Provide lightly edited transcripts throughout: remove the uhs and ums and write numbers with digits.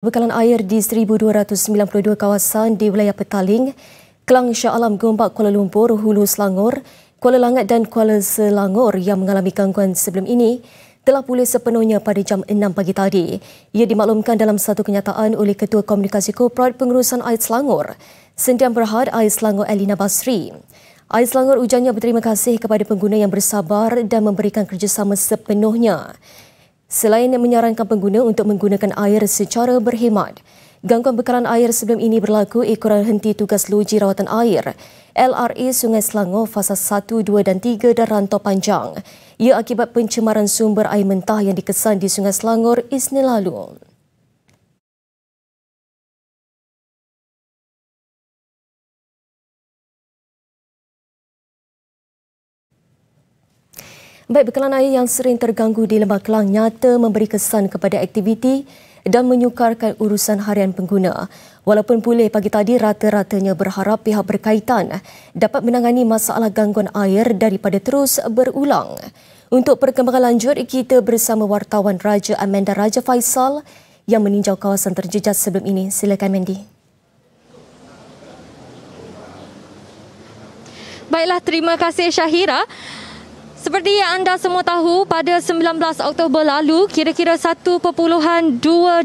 Bekalan air di 1,292 kawasan di wilayah Petaling, Kelang Shah Alam Gombak Kuala Lumpur, Hulu Selangor, Kuala Langat dan Kuala Selangor yang mengalami gangguan sebelum ini telah pulih sepenuhnya pada jam 6 pagi tadi. Ia dimaklumkan dalam satu kenyataan oleh Ketua Komunikasi Korporat Pengurusan Air Selangor, Sdn Berhad Air Selangor Elina Basri. Air Selangor ujarnya berterima kasih kepada pengguna yang bersabar dan memberikan kerjasama sepenuhnya. Selain menyarankan pengguna untuk menggunakan air secara berhemat, gangguan bekalan air sebelum ini berlaku ekoran henti tugas loji rawatan air LRA Sungai Selangor fasa 1, 2 dan 3 dan rantau panjang. Ia akibat pencemaran sumber air mentah yang dikesan di Sungai Selangor Isnin lalu. Baik, bekalan air yang sering terganggu di Lembah Kelang nyata memberi kesan kepada aktiviti dan menyukarkan urusan harian pengguna. Walaupun pulih pagi tadi, rata-ratanya berharap pihak berkaitan dapat menangani masalah gangguan air daripada terus berulang. Untuk perkembangan lanjut, kita bersama wartawan Raja Amanda Raja Faisal yang meninjau kawasan terjejas sebelum ini. Silakan Mandy. Baiklah, terima kasih Syahira. Seperti yang anda semua tahu, pada 19 Oktober lalu, kira-kira 1.2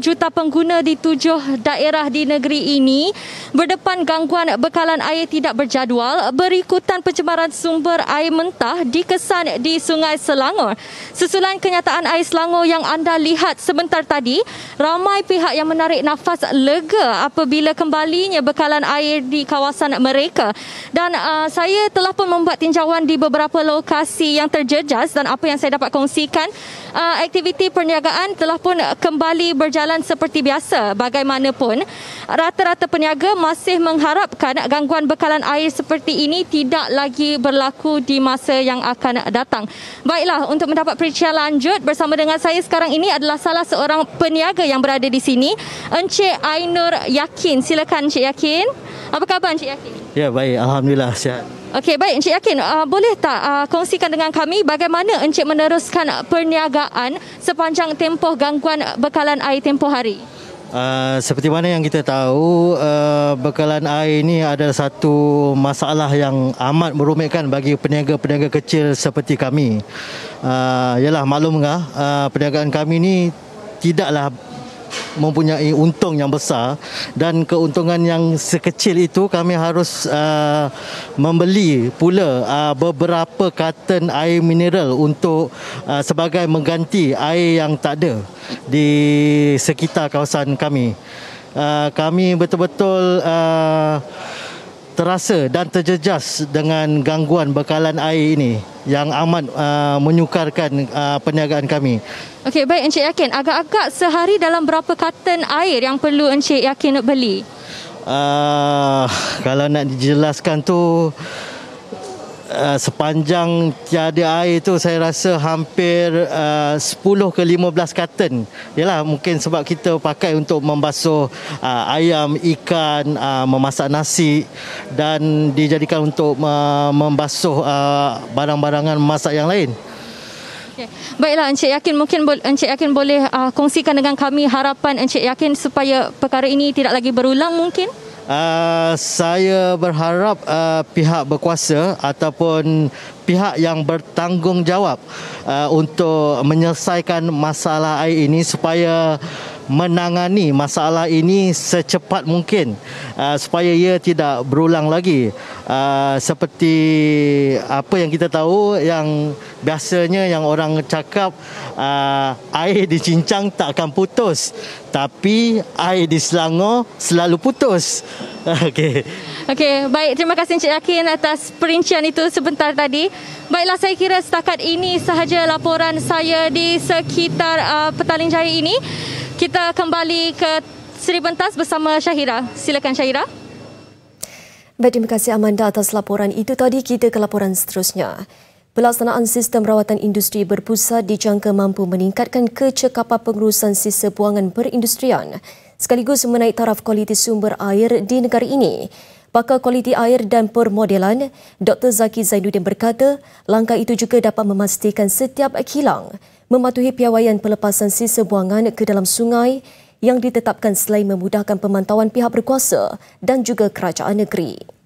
juta pengguna di 7 daerah di negeri ini berdepan gangguan bekalan air tidak berjadual berikutan pencemaran sumber air mentah dikesan di Sungai Selangor. Susulan kenyataan Air Selangor yang anda lihat sebentar tadi, ramai pihak yang menarik nafas lega apabila kembalinya bekalan air di kawasan mereka. Dan saya telah pun membuat tinjauan di beberapa lokasi yang terjejas dan apa yang saya dapat kongsikan, aktiviti perniagaan telah pun kembali berjalan seperti biasa. Bagaimanapun, rata-rata peniaga masih mengharapkan gangguan bekalan air seperti ini tidak lagi berlaku di masa yang akan datang. Baiklah, untuk mendapat perincian lanjut bersama dengan saya sekarang ini adalah salah seorang peniaga yang berada di sini, Encik Ainur Yakin. Silakan Encik Yakin. Apa khabar Encik Yakin? Ya, baik. Alhamdulillah, sihat. Okey, baik Encik Yakin, boleh tak kongsikan dengan kami bagaimana Encik meneruskan perniagaan sepanjang tempoh gangguan bekalan air tempoh hari? Seperti mana yang kita tahu, bekalan air ini adalah satu masalah yang amat merumitkan bagi peniaga-peniaga kecil seperti kami. Yalah, maklumkah, perniagaan kami ini tidaklah mempunyai untung yang besar, dan keuntungan yang sekecil itu kami harus membeli pula beberapa karton air mineral untuk sebagai mengganti air yang tak ada di sekitar kawasan kami. Kami betul-betul terasa dan terjejas dengan gangguan bekalan air ini yang amat menyukarkan perniagaan kami. Okey, baik Encik Yakin, agak-agak sehari dalam berapa karton air yang perlu Encik Yakin nak beli? Kalau nak dijelaskan tu, sepanjang tiada air tu saya rasa hampir 10 ke 15 karton. Yalah, mungkin sebab kita pakai untuk membasuh ayam, ikan, memasak nasi dan dijadikan untuk membasuh barang-barangan masak yang lain. Okay. Baiklah Encik Yakin, mungkin Encik Yakin boleh kongsikan dengan kami harapan Encik Yakin supaya perkara ini tidak lagi berulang mungkin? Saya berharap pihak berkuasa ataupun pihak yang bertanggungjawab untuk menyelesaikan masalah air ini supaya menangani masalah ini secepat mungkin supaya ia tidak berulang lagi. Seperti apa yang kita tahu, yang biasanya yang orang cakap air di Cincang tak akan putus, tapi air di Selangor selalu putus. Okey. Okey, baik, terima kasih Encik Yakin atas perincian itu sebentar tadi. Baiklah, saya kira setakat ini sahaja laporan saya di sekitar Petaling Jaya ini. Kita kembali ke Seri Pentas bersama Syahira. Silakan Syahira. Baik, terima kasih Amanda atas laporan itu tadi. Kita ke laporan seterusnya. Pelaksanaan sistem rawatan industri berpusat dijangka mampu meningkatkan kecekapan pengurusan sisa buangan perindustrian sekaligus menaik taraf kualiti sumber air di negara ini. Pakar Kualiti Air dan Permodelan, Dr. Zaki Zainuddin berkata, langkah itu juga dapat memastikan setiap kilang mematuhi piawaian pelepasan sisa buangan ke dalam sungai yang ditetapkan selain memudahkan pemantauan pihak berkuasa dan juga kerajaan negeri.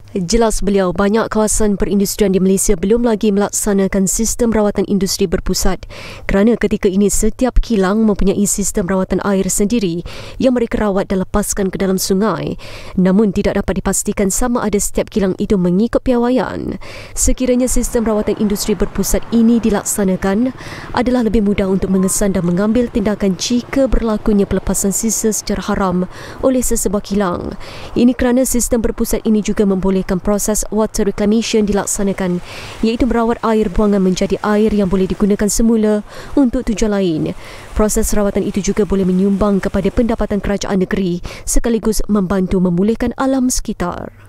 Jelas beliau, banyak kawasan perindustrian di Malaysia belum lagi melaksanakan sistem rawatan industri berpusat kerana ketika ini setiap kilang mempunyai sistem rawatan air sendiri yang mereka rawat dan lepaskan ke dalam sungai. Namun tidak dapat dipastikan sama ada setiap kilang itu mengikut piawaian. Sekiranya sistem rawatan industri berpusat ini dilaksanakan, adalah lebih mudah untuk mengesan dan mengambil tindakan jika berlakunya pelepasan sisa secara haram oleh sesebuah kilang. Ini kerana sistem berpusat ini juga membolehkan proses water reclamation dilaksanakan, iaitu merawat air buangan menjadi air yang boleh digunakan semula untuk tujuan lain. Proses rawatan itu juga boleh menyumbang kepada pendapatan kerajaan negeri sekaligus membantu memulihkan alam sekitar.